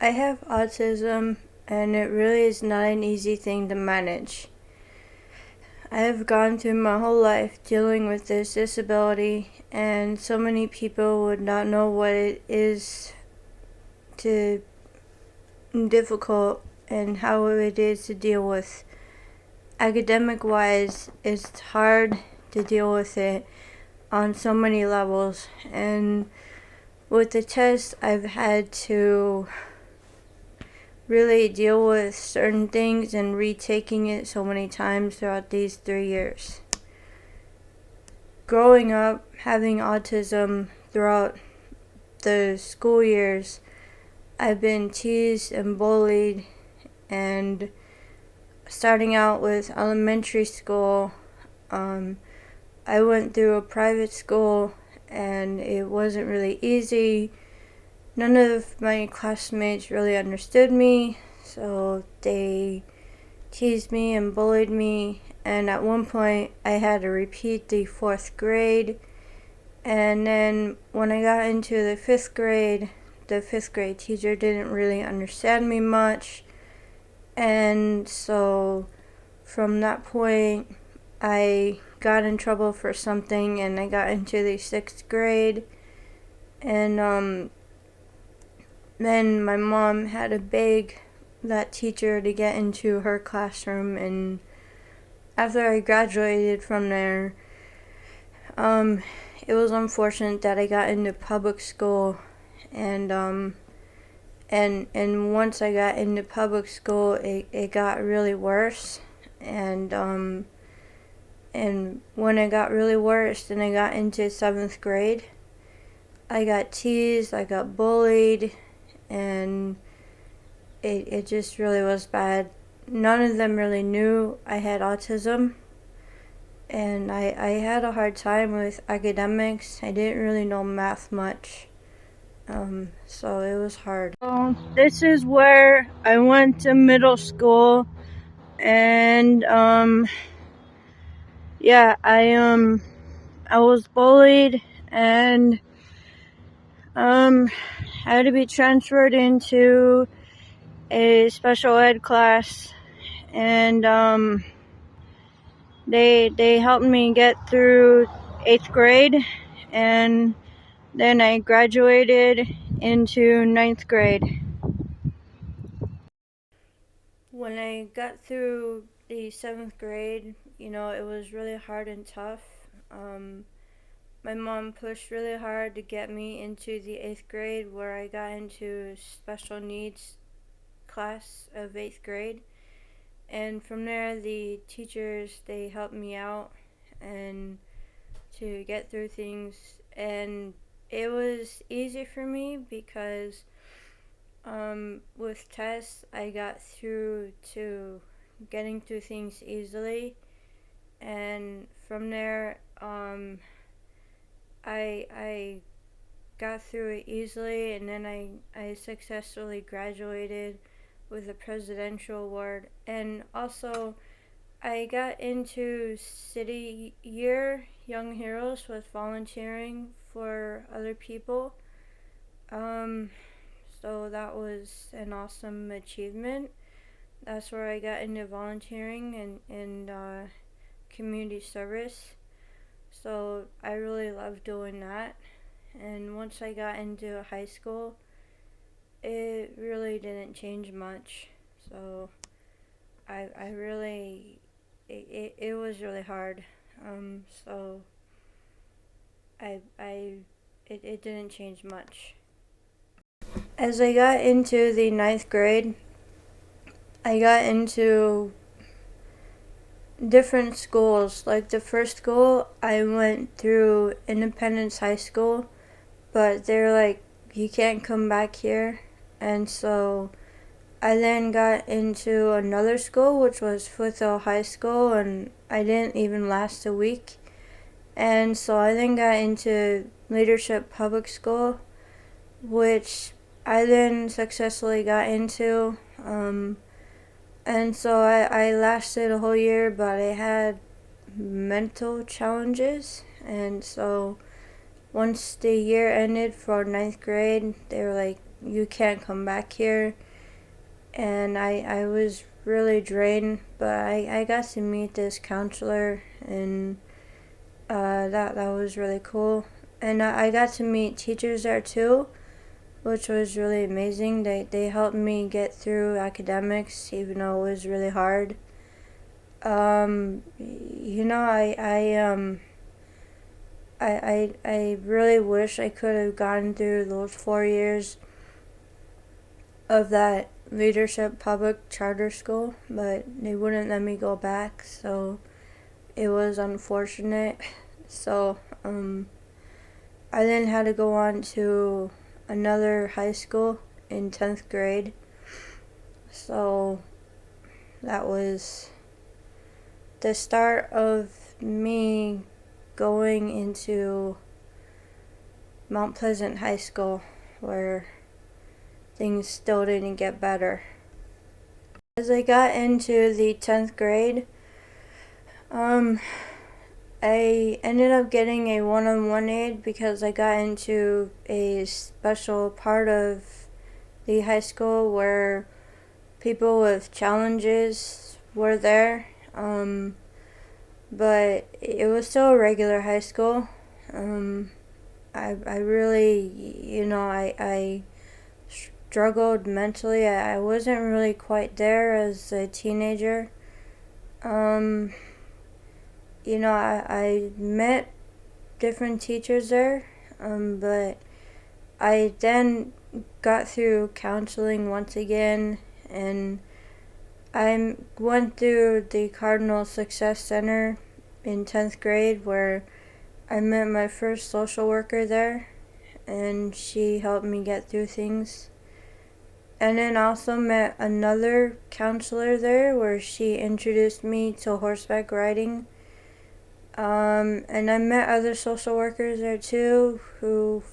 I have autism, and it really is not an easy thing to manage. I have gone through my whole life dealing with this disability, and so many people would not know what it is to difficult and how it is to deal with. Academic wise, it's hard to deal with it on so many levels, and with the test, I've had to really deal with certain things and retaking it so many times throughout these 3 years. Growing up, having autism throughout the school years, I've been teased and bullied, and starting out with elementary school, I went through a private school and it wasn't really easy. None of my classmates really understood me, so they teased me and bullied me, and at one point I had to repeat the 4th grade. And then when I got into the 5th grade, the 5th grade teacher didn't really understand me much, and so from that point I got in trouble for something, and I got into the 6th grade, and then my mom had to beg that teacher to get into her classroom, and after I graduated from there, it was unfortunate that I got into public school, and and once I got into public school, it got really worse, and when it got really worse and I got into 7th grade, I got teased, I got bullied, and it just really was bad. None of them really knew I had autism, and I had a hard time with academics. I didn't really know math much, so it was hard. So this is where I went to middle school, and yeah, I was bullied, and had to be transferred into a special ed class, and they helped me get through 8th grade, and then I graduated into 9th grade. When I got through the 7th grade, it was really hard and tough. My mom pushed really hard to get me into the 8th grade, where I got into special needs class of 8th grade. And from there, the teachers, they helped me out and to get through things. And it was easy for me because with tests, I got through to getting through things easily. And from there, I got through it easily, and then I successfully graduated with a presidential award. And also, I got into City Year Young Heroes with volunteering for other people. Um, so that was an awesome achievement. That's where I got into volunteering and community service. So I really loved doing that. And once I got into high school, it really didn't change much. So I really, it was really hard. So it didn't change much. As I got into the 9th grade, I got into different schools. Like the first school, I went through Independence High School, but they're like, you can't come back here. And so I then got into another school, which was Foothill High School, and I didn't even last a week. And so I then got into Leadership Public School, which I then successfully got into. And so I lasted a whole year, but I had mental challenges. And so once the year ended for 9th grade, they were like, you can't come back here. And I was really drained, but I got to meet this counselor, and that was really cool. And I got to meet teachers there too, which was really amazing. They helped me get through academics, even though it was really hard. You know, I really wish I could have gotten through those 4 years of that leadership public charter school, but they wouldn't let me go back, so it was unfortunate. So I then had to go on to another high school in 10th grade. So that was the start of me going into Mount Pleasant High School, where things still didn't get better. As I got into the 10th grade, I ended up getting a one-on-one aide because I got into a special part of the high school where people with challenges were there. But it was still a regular high school. I really, you know, I struggled mentally. I wasn't really quite there as a teenager. You know, I met different teachers there, but I then got through counseling once again, and I went through the Cardinal Success Center in 10th grade, where I met my first social worker there, and she helped me get through things. And then also met another counselor there, where she introduced me to horseback riding. And I met other social workers there too, who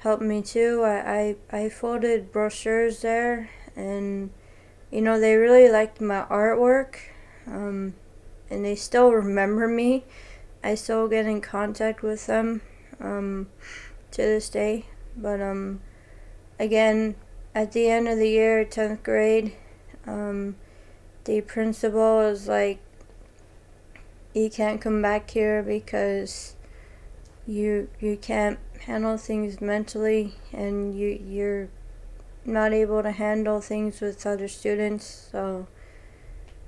helped me too. I folded brochures there, and you know, they really liked my artwork, and they still remember me. I still get in contact with them to this day. But again, at the end of the year, 10th grade, the principal was like, you can't come back here because you can't handle things mentally, and you're not able to handle things with other students. So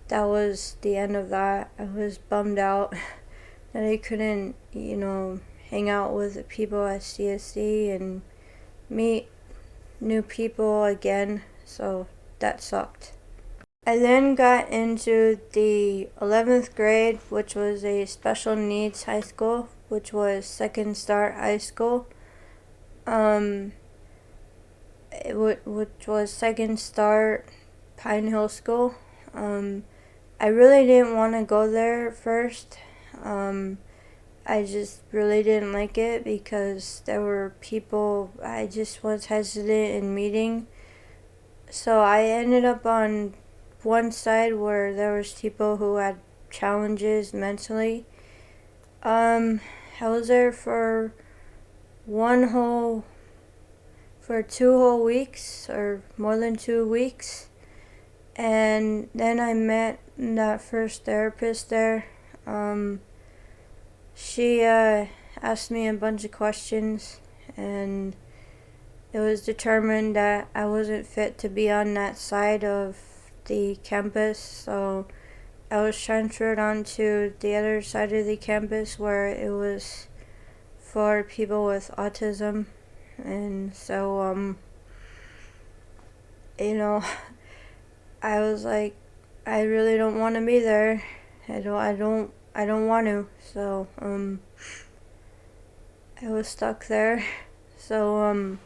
that was the end of that. I was bummed out that I couldn't, you know, hang out with the people at CSC and meet new people again. So that sucked. I then got into the 11th grade, which was a special needs high school, which was Second Start High School. Which was Second Start Pine Hill School. I really didn't want to go there at first. I just really didn't like it because there were people I just was hesitant in meeting. So I ended up on one side where there was people who had challenges mentally. I was there for 2 whole weeks, or more than 2 weeks, and then I met that first therapist there. She asked me a bunch of questions, and it was determined that I wasn't fit to be on that side of the campus, so I was transferred onto the other side of the campus where it was for people with autism. And so you know, I was like, I really don't want to be there. I don't want to. So I was stuck there. So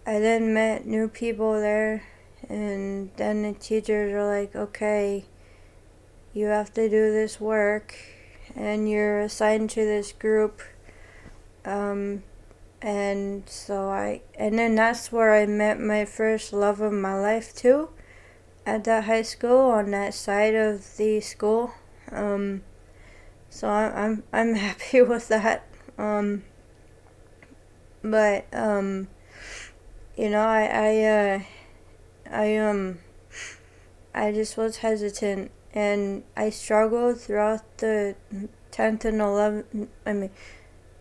I then met new people there, and then the teachers are like, okay, you have to do this work, and you're assigned to this group. And then that's where I met my first love of my life too, at that high school, on that side of the school. So I'm happy with that. But you know, I I just was hesitant, and I struggled throughout the 10th and 11th.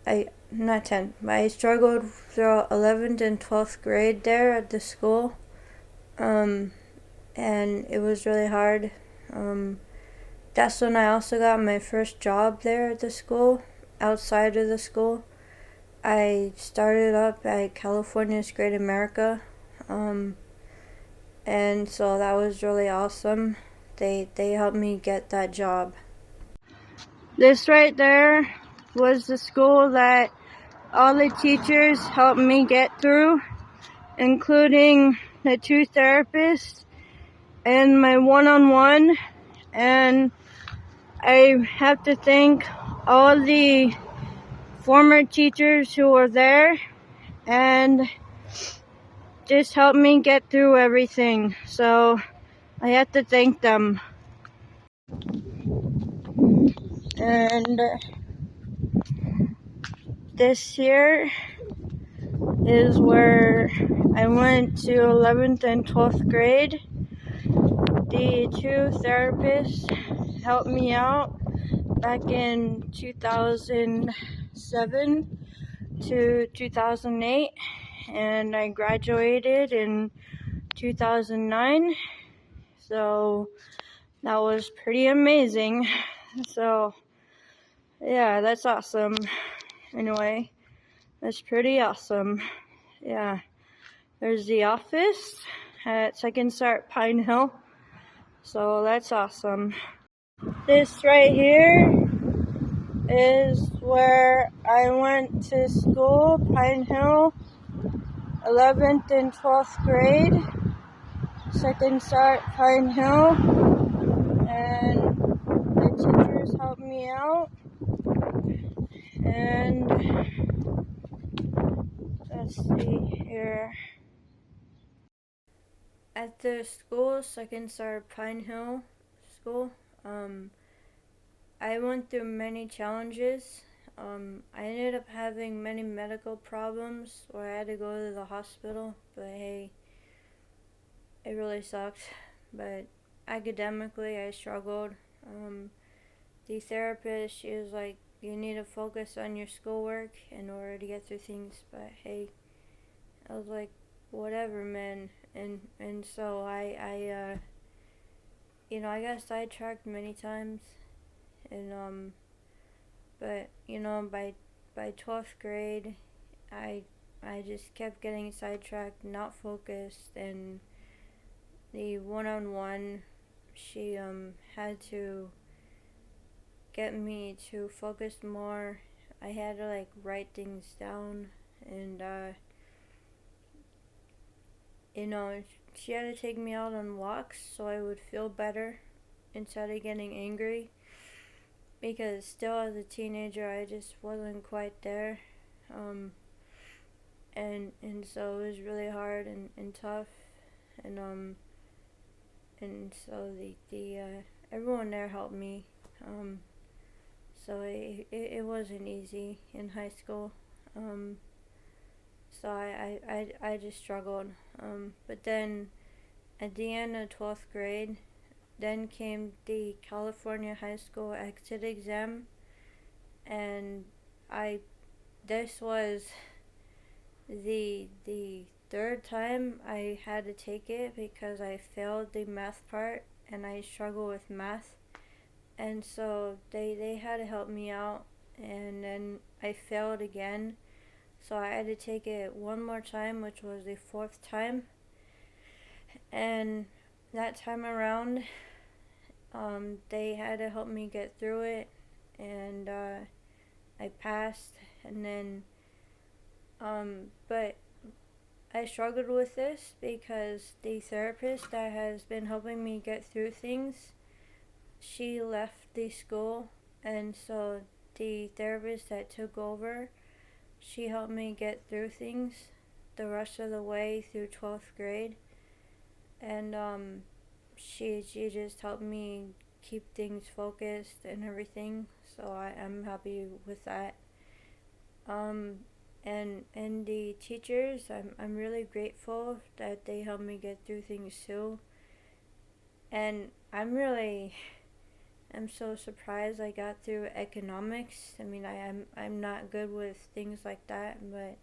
I not 10th, but I struggled throughout 11th and 12th grade there at the school, um, and it was really hard. Um, that's when I also got my first job there at the school, outside of the school. I started up at California's Great America, um, and so that was really awesome. They helped me get that job. This right there was the school that all the teachers helped me get through, including the two therapists and my one-on-one. And I have to thank all the former teachers who were there and just helped me get through everything. So I have to thank them. And this year is where I went to 11th and 12th grade. The two therapists helped me out back in 2007 to 2008, and I graduated in 2009. So that was pretty amazing. So yeah, that's awesome. Anyway, that's pretty awesome. Yeah, there's the office at Second Start Pine Hill. So that's awesome. This right here is where I went to school, Pine Hill, 11th and 12th grade, Second Start Pine Hill, and the teachers helped me out, and let's see here. At the school, Second Start Pine Hill School, I went through many challenges. I ended up having many medical problems where I had to go to the hospital, but hey, it really sucked. But academically, I struggled. The therapist, she was like, you need to focus on your schoolwork in order to get through things. But hey, I was like, whatever, man. And so I got sidetracked many times, and but by 12th grade, I I just kept getting sidetracked, not focused, and the one-on-one, she had to get me to focus more. I had to like write things down, and you know, she had to take me out on walks so I would feel better instead of getting angry, because still as a teenager I just wasn't quite there. Um, and so it was really hard and tough, and and so the everyone there helped me. Um, so it wasn't easy in high school. Um, so I just struggled. But then at the end of 12th grade, then came the California high school exit exam, and I this was the third time I had to take it because I failed the math part and I struggle with math, and so they had to help me out, and then I failed again, so I had to take it one more time, which was the fourth time, and that time around, they had to help me get through it, and I passed, and then but I struggled with this because the therapist that has been helping me get through things, she left the school, and so the therapist that took over, she helped me get through things the rest of the way through 12th grade, and she just helped me keep things focused and everything, so I'm happy with that. Um, and the teachers. I'm really grateful that they helped me get through things too. And I'm so surprised I got through economics. I mean, I'm not good with things like that, but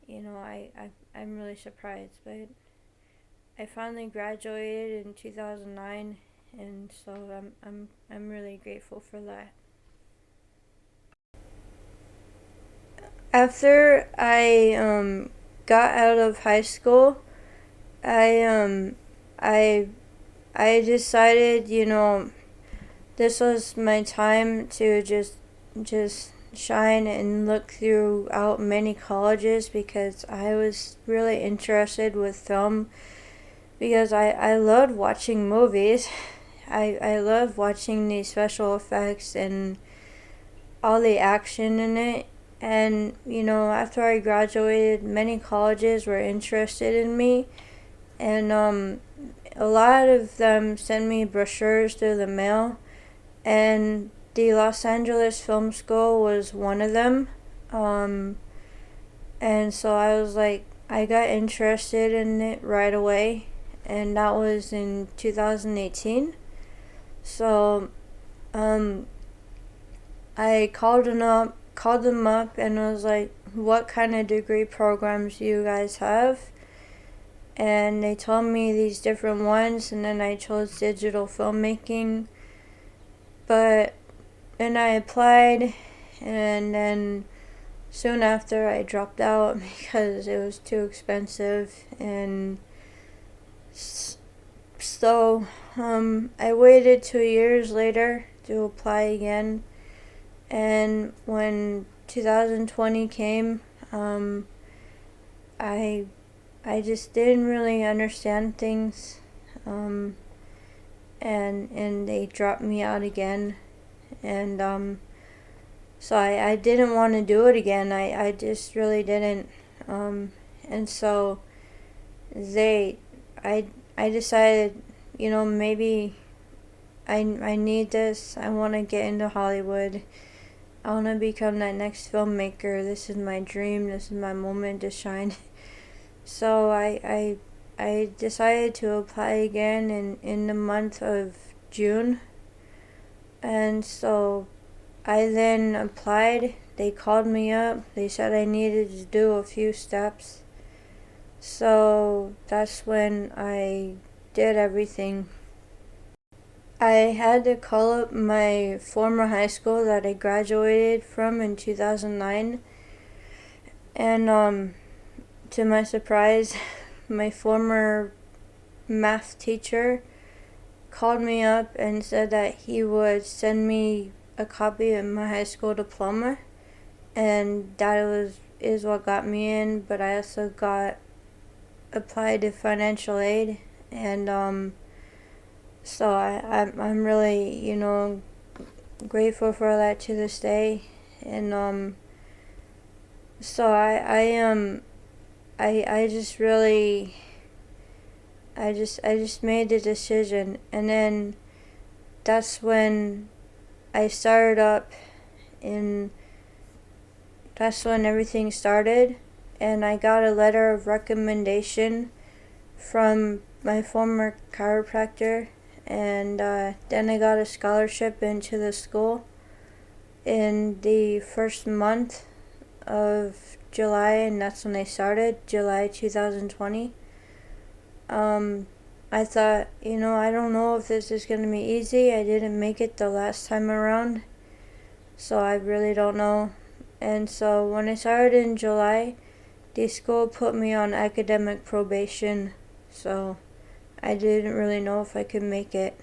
I'm really surprised. But I finally graduated in 2009, and so I'm really grateful for that. After I got out of high school, I I I decided, this was my time to just shine and look throughout many colleges, because I was really interested with film, because I loved watching movies. I love watching the special effects and all the action in it. And, after I graduated, many colleges were interested in me. And a lot of them sent me brochures through the mail. And the Los Angeles Film School was one of them. And so I was like, I got interested in it right away. And that was in 2018. So I called them up and was like, what kind of degree programs do you guys have? And they told me these different ones, and then I chose digital filmmaking. And I applied, and then soon after I dropped out because it was too expensive. And so I waited 2 years later to apply again. And when 2020 came, I just didn't really understand things, and they dropped me out again. And so I didn't want to do it again. I just really didn't. And so they I decided, maybe I need this. I want to get into Hollywood. I want to become that next filmmaker. This is my dream. This is my moment to shine. So I decided to apply again in the month of June. And so I then applied. They called me up. They said I needed to do a few steps. So that's when I did everything. I had to call up my former high school that I graduated from in 2009. And to my surprise, my former math teacher called me up and said that he would send me a copy of my high school diploma, and that is what got me in. But I also got applied to financial aid, and so I'm really grateful for that to this day. And so I just really I just made the decision. And then that's when I started up in that's when everything started. And I got a letter of recommendation from my former chiropractor, and then I got a scholarship into the school in the first month of July, and that's when I started, July 2020. I thought, I don't know if this is going to be easy. I didn't make it the last time around, so I really don't know. And so when I started in July, the school put me on academic probation, so I didn't really know if I could make it.